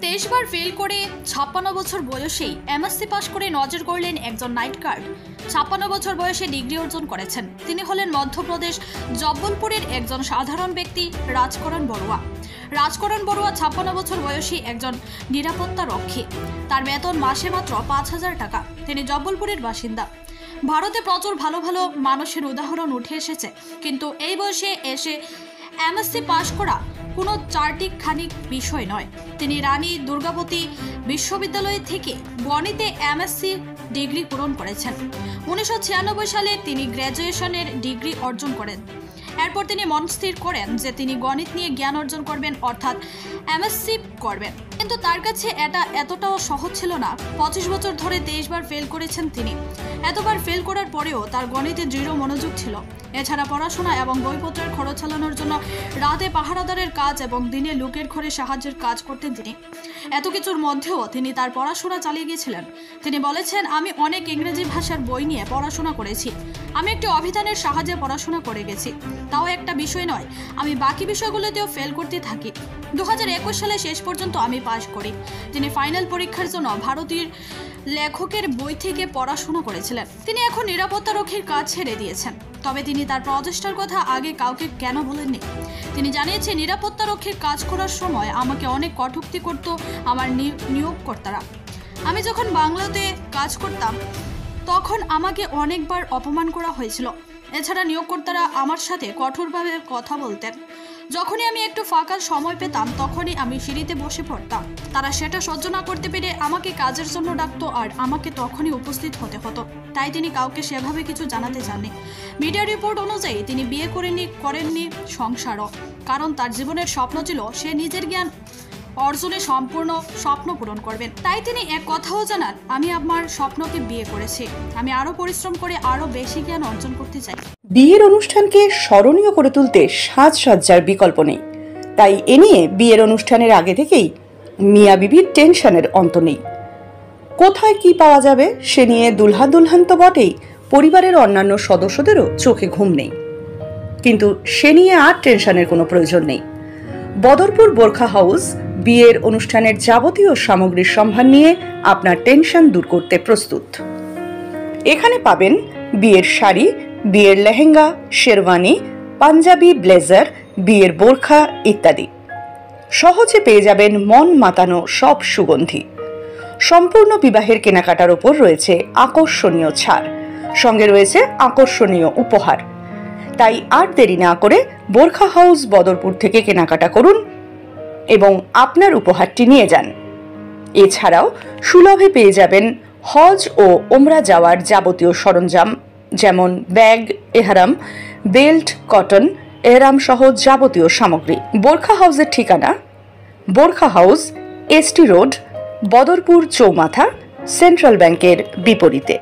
23 বার fail করে 56 বছর বয়সেই এমএসসি পাশ করে নজর গড়লেন একজন নাইট গার্ড। 56 বছর বয়সে ডিগ্রি অর্জন করেছেন। তিনি হলেন মধ্যপ্রদেশ জব্বলপুরের একজন সাধারণ ব্যক্তি রাজকরণ বড়ুয়া। রাজকরণ বড়ুয়া 56 বছর বয়সী একজন নিরাপত্তা রক্ষী। তার বেতন মাসে মাত্র 5000 টাকা। তিনি জব্বলপুরের বাসিন্দা। ভারতে প্রচুর ভালো ভালো মানুষের উদাহরণ উঠে এসেছে, কিন্তু এই বয়সে এসে এমএসসি পাশ করা কোনো চারটিখানিক বিষয় নয়। তিনি রানী দুর্গাবতী বিশ্ববিদ্যালয় থেকে গণিতে এমএসসি ডিগ্রি পূরণ করেছেন। 1996 সালে তিনি গ্র্যাজুয়েশনের ডিগ্রি অর্জন করেন। এরপর তিনি মন স্থির করেন যে তিনি গণিত নিয়ে জ্ঞান অর্জন করবেন, অর্থাৎ এমএসসি করবেন। কিন্তু তার কাছে এটা এতটাও সহজ ছিল না। 25 বছর ধরে 23 বার ফেল করেছেন তিনি। এতবার ফেল করার পরেও তার গণিতে দৃঢ় মনোযোগ ছিল। এছাড়া পড়াশোনা এবং বইপত্রের খরচ চালানোর জন্য রাতে পাহারাদারের কাজ এবং দিনে লোকের ঘরে সাহায্যের কাজ করতেন তিনি। এত কিছুর মধ্যেও তিনি তার পড়াশোনা চালিয়ে গিয়েছিলেন। তিনি বলেছেন, আমি অনেক ইংরেজি ভাষার বই নিয়ে পড়াশোনা করেছি। আমি একটি অভিধানের সাহায্যে পড়াশোনা করে গেছি। তাও একটা বিষয় নয়, আমি বাকি বিষয়গুলোতেও ফেল করতে থাকি। 2021 সালে শেষ পর্যন্ত আমি পাশ করি। তিনি ফাইনাল পরীক্ষার জন্য ভারতীয় লেখকের বই থেকে পড়াশোনা করেছিলেন। তিনি এখন নিরাপত্তা রক্ষীর কাজ ছেড়ে দিয়েছেন। তবে তিনি তার প্রচেষ্টার কথা আগে কাউকে কেন বলেননি। তিনি জানিয়েছেন, নিরাপত্তা রক্ষীর কাজ করার সময় আমাকে অনেক কটূক্তি করত আমার নিয়োগকর্তারা। আমি যখন বাংলাতে কাজ করতাম তখন আমাকে অনেকবার অপমান করা হয়েছিল। এছাড়া নিয়োগকর্তারা আমার সাথে কঠোরভাবে কথা বলতেন। যখনই আমি একটু ফাঁকা সময় পেতাম তখনই আমি সিঁড়িতে বসে পড়তাম। তারা সেটা সহ্য না করতে পেরে আমাকে কাজের জন্য ডাকতো আর আমাকে তখনই উপস্থিত হতে হতো। তাই তিনি কাউকে সেভাবে কিছু জানাতে চাননি। মিডিয়া রিপোর্ট অনুযায়ী তিনি বিয়ে করেননি সংসারও, কারণ তার জীবনের স্বপ্ন ছিল সে নিজের জ্ঞান অর্জনে সম্পূর্ণ স্বপ্ন পূরণ করবেন। তাই তিনি এক কথাও জানান, আমি আমার স্বপ্নকে বিয়ে করেছি। আমি আরো পরিশ্রম করে আরো বেশি জ্ঞান অর্জন করতে চাই। বিয়ের অনুষ্ঠানকে স্মরণীয় করে তুলতে সাজসজ্জার বিকল্প নেই। তাই এ নিয়ে বিয়ের অনুষ্ঠানের আগে থেকেই মিয়া বিবির টেনশনের অন্ত নেই। কোথায় কি পাওয়া যাবে সে নিয়ে দুলহা দুলহান তো বটেই, পরিবারের অন্যান্য সদস্যদেরও চোখে ঘুম নেই। কিন্তু সে নিয়ে আর টেনশনের কোনো প্রয়োজন নেই। বদরপুর বোরখা হাউস বিয়ের অনুষ্ঠানের যাবতীয় সামগ্রীর সম্ভার নিয়ে আপনার টেনশন দূর করতে প্রস্তুত। এখানে পাবেন বিয়ের শাড়ি, বিয়ের লেহেঙ্গা, শেরওয়ানি, পাঞ্জাবি, ব্লেজার, বিয়ের বোরখা ইত্যাদি। সহজে পেয়ে যাবেন মন মাতানো সব সুগন্ধি। সম্পূর্ণ বিবাহের কেনাকাটার ওপর রয়েছে আকর্ষণীয় ছাড়, সঙ্গে রয়েছে আকর্ষণীয় উপহার। তাই আর দেরি না করে বোরখা হাউস বদরপুর থেকে কেনাকাটা করুন এবং আপনার উপহারটি নিয়ে যান। এছাড়াও সুলভে পেয়ে যাবেন হজ ও ওমরা যাওয়ার যাবতীয় সরঞ্জাম, যেমন ব্যাগ, এহরাম, বেল্ট, কটন, এহরাম সহ যাবতীয় সামগ্রী। বোরখা হাউসের ঠিকানা Burqa house, ST road, Badarpur চৌমাথা, সেন্ট্রাল ব্যাংকের বিপরীতে।